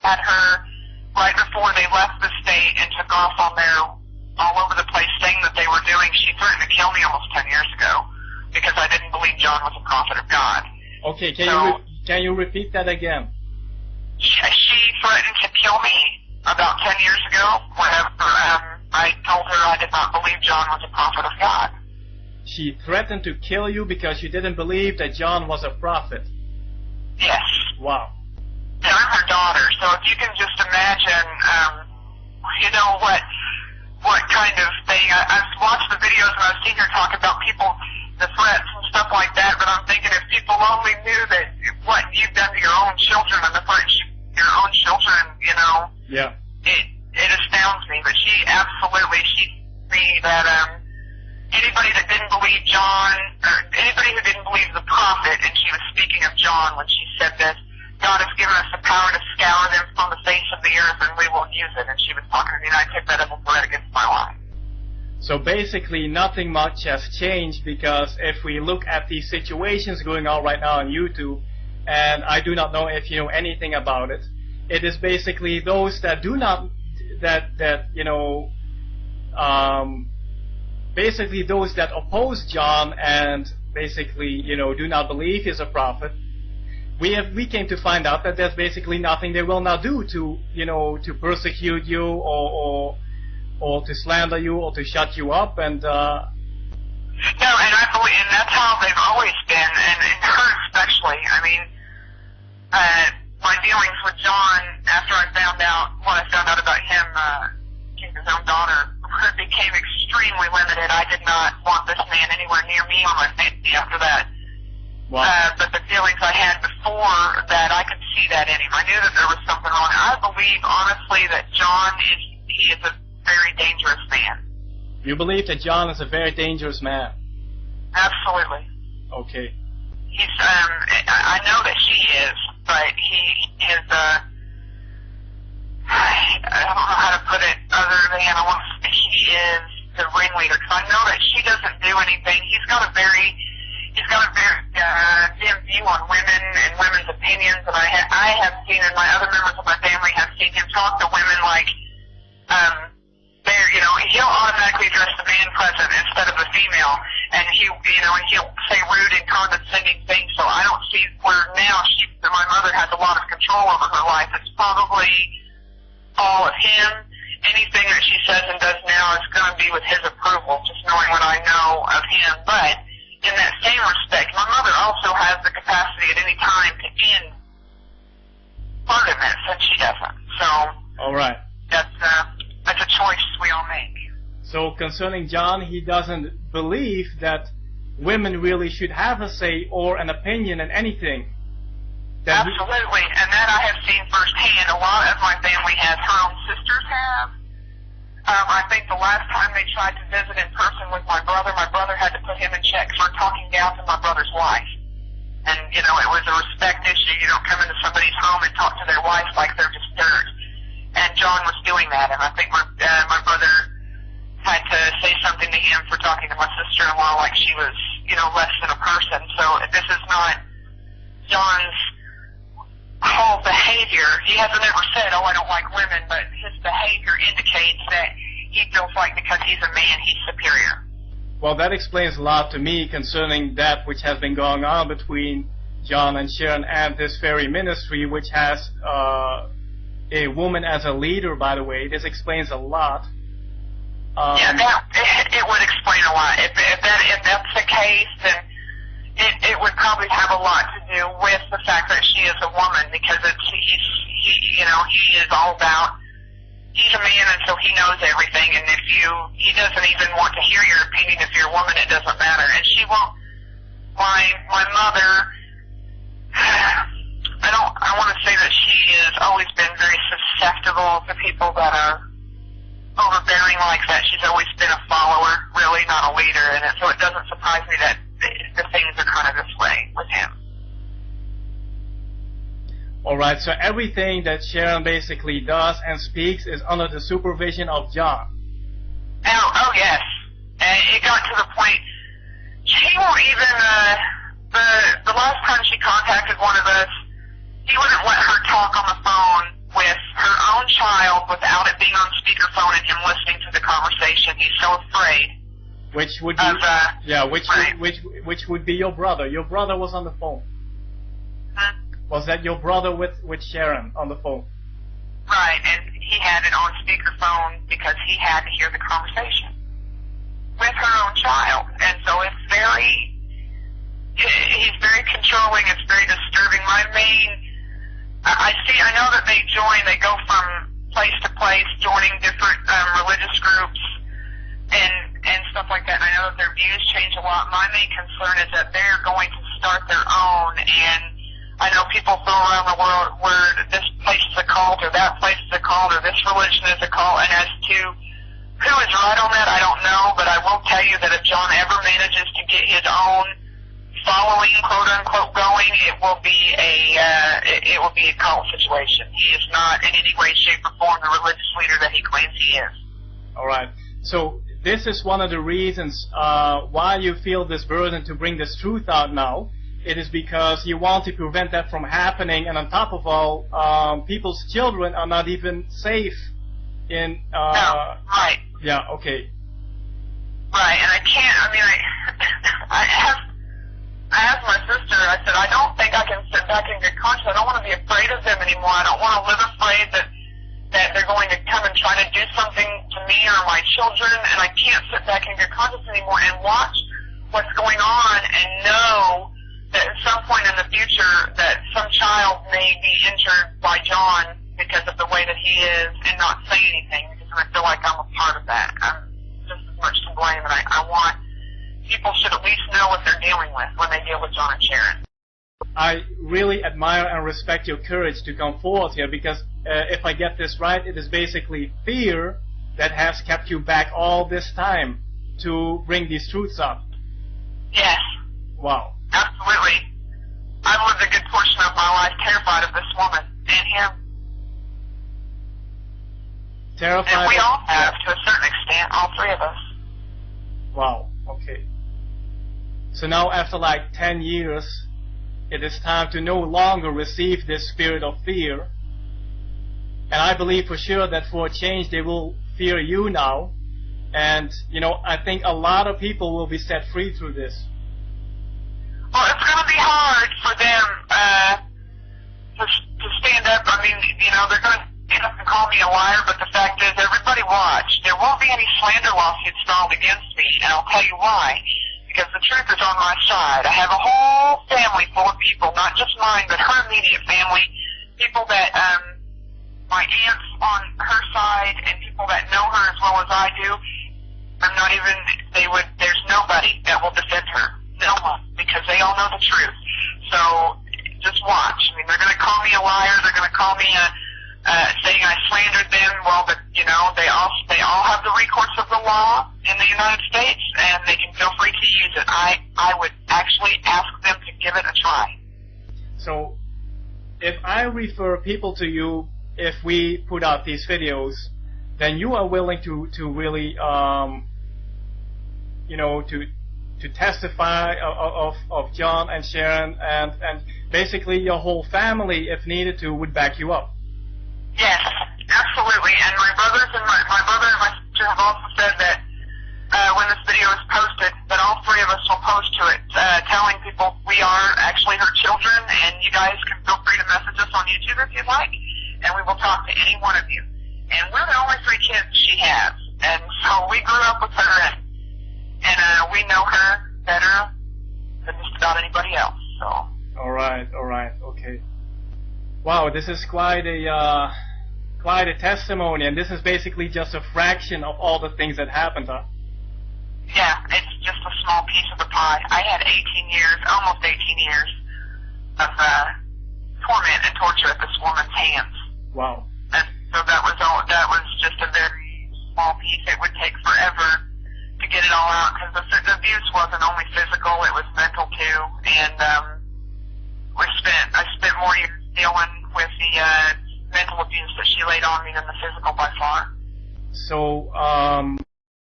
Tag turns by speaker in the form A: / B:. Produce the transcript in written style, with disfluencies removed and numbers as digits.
A: had her right before they left the state and took off on their all over the place thing that they were doing. She threatened to kill me almost 10 years ago because I didn't believe John was a prophet of God.
B: Okay, can you repeat that again?
A: She threatened to kill me about 10 years ago whenever I told her I did not believe John was a prophet of God.
B: She threatened to kill you because you didn't believe that John was a prophet?
A: Yes.
B: Wow.
A: And I'm her daughter, so if you can just imagine, you know, what kind of thing. I've watched the videos and I've seen her talk about people, the threats and stuff like that, but I'm thinking if people only knew that what you've done to your own children and the threats your own children, you know,
B: yeah,
A: it astounds me. But she me that anybody that didn't believe John, or anybody who didn't believe the prophet, and she was speaking of John when she said this, God has given us the power to scour them from the face of the earth, and we will use it. And she was talking to me, and I took that as a threat against my life.
B: So basically, nothing much has changed, because if we look at these situations going on right now on YouTube, and I do not know if you know anything about it, it is basically those that do not, basically those that oppose John and basically, do not believe he's a prophet. We came to find out that there's basically nothing they will not do to persecute you or to slander you or to shut you up and. No,
A: and I believe, and that's how they've always been, and her especially. I mean, my dealings with John after I found out about him, his own daughter, became extremely limited. I did not want this man anywhere near me or my family after that.
B: Wow.
A: But the feelings I had before that, I could see that in him. I knew that there was something wrong. I believe, honestly, that John is a very dangerous man.
B: You believe that John is a very dangerous man?
A: Absolutely.
B: Okay.
A: He's, I know that she is, but he is, I don't know how to put it other than he is the ringleader. Because I know that she doesn't do anything. He's got a very dim view on women and women's opinions, and I have seen, and my other members of my family have seen him talk to women like, he'll automatically address the man present instead of the female, and he'll say rude and condescending things. So I don't see where now my mother has a lot of control over her life. It's probably all of him. Anything that she says and does now is going to be with his approval, just knowing what I know of him. But in that same respect, my mother also has the capacity at any time to end arguments, and she doesn't. So,
B: all right,
A: that's a choice we all make.
B: So concerning John, he doesn't believe that women really should have a say or an opinion in anything.
A: Absolutely, and that I have seen firsthand. A lot of my family has, her own sisters have. I think the last time they tried to visit in person with my brother had to put him in check for talking down to my brother's wife. And, it was a respect issue. You don't come into somebody's home and talk to their wife like they're just dirt. And John was doing that, and I think my brother had to say something to him for talking to my sister-in-law like she was, less than a person. So this is not John's whole behavior. He hasn't ever said, I don't like women, but his behavior indicates that he feels like because he's a man, he's superior.
B: Well, that explains a lot to me concerning that which has been going on between John and Sharon and this very ministry, which has a woman as a leader, by the way. This explains a lot.
A: It would explain a lot. If that's the case, then it would probably have a lot to do with the fact that she is a woman, because he is all about, he's a man, and so he knows everything, and he doesn't even want to hear your opinion. If you're a woman, it doesn't matter. And she won't, my mother, I want to say that she has always been very susceptible to people that are overbearing like that. She's always been a follower, really, not a leader, and so it doesn't surprise me that the things are kind of this way with him.
B: Alright, so everything that Sharon basically does and speaks is under the supervision of John.
A: Oh yes. And it got to the point, she won't even, the last time she contacted one of us, he wouldn't let her talk on the phone with conversation. He's so afraid.
B: Which would be, which would be your brother. Your brother was on the phone. Was that your brother with Sharon on the phone?
A: Right, and he had it on speakerphone because he had to hear the conversation with her own child. And so it's he's very controlling, it's very disturbing. I know that they go from place to place, joining different religious groups and stuff like that. And I know that their views change a lot. My main concern is that they're going to start their own, and I know people throw around the world where this place is a cult or that place is a cult or this religion is a cult, and as to who is right on that, I don't know, but I will tell you that if John ever manages to get his own following, quote unquote, going, it will be a cult situation. He is not in any way, shape, or form the religious leader that he claims he is.
B: All right. So this is one of the reasons why you feel this burden to bring this truth out now. It is because you want to prevent that from happening, and on top of all, people's children are not even safe in...
A: no, right.
B: Yeah, okay.
A: Right, and I can't, I asked my sister, I said, I don't think I can sit back in good conscience. I don't want to be afraid of them anymore. I don't want to live afraid that they're going to come and try to do something to me or my children, and I can't sit back in good conscience anymore and watch what's going on and know that at some point in the future that some child may be injured by John because of the way that he is and not say anything, because I feel like I'm a part of that. I'm just as much to blame, and I want people should at least know what they're dealing with when they deal with John and Sharon.
B: I really admire and respect your courage to come forward here, because if I get this right, it is basically fear that has kept you back all this time to bring these truths up.
A: Yes.
B: Wow.
A: Absolutely. I've lived a good portion of my life terrified of this woman and him.
B: Terrified.
A: And we all have, to a certain extent, all three of us.
B: Wow. Okay. So now, after like 10 years, it is time to no longer receive this spirit of fear. And I believe for sure that for a change, they will fear you now. And, I think a lot of people will be set free through this.
A: Well, it's going to be hard for them to stand up. They're going to stand up and call me a liar, but the fact is, everybody watch. There won't be any slander lawsuits filed against me, and I'll tell you why. Because the truth is on my side. I have a whole family full of people, not just mine, but her immediate family, people that, my aunts on her side, and people that know her as well as I do. There's nobody that will defend her. No one, because they all know the truth. So just watch. They're going to call me a liar. They're going to call me saying I slandered them. Well, but they all have the recourse of the law in the United States, and they can feel free to use it. I would actually ask them to give it a try. So,
B: if I refer people to you, if we put out these videos, then you are willing to really, to testify of John and Sharon, and basically your whole family, if needed to, would back you up.
A: Yes, absolutely. And my brother and my sister have also said that when this video is posted, that all three of us will post to it, telling people we are actually her children, and you guys can feel free to message us on YouTube if you'd like, and we will talk to any one of you. And we're the only three kids she has, and so we grew up with her, and we know her better than just about anybody else. So.
B: All right, okay. Wow, this is quite a testimony, and this is basically just a fraction of all the things that happened, huh?
A: Yeah, it's just a small piece of the pie. I had almost 18 years of torment and torture at this woman's hands.
B: Wow.
A: And so that was just a very small piece. It would take forever to get it all out, because the abuse wasn't only physical, it was mental too. And I spent more years dealing with the mental abuse that she laid on me than the physical by far.
B: So,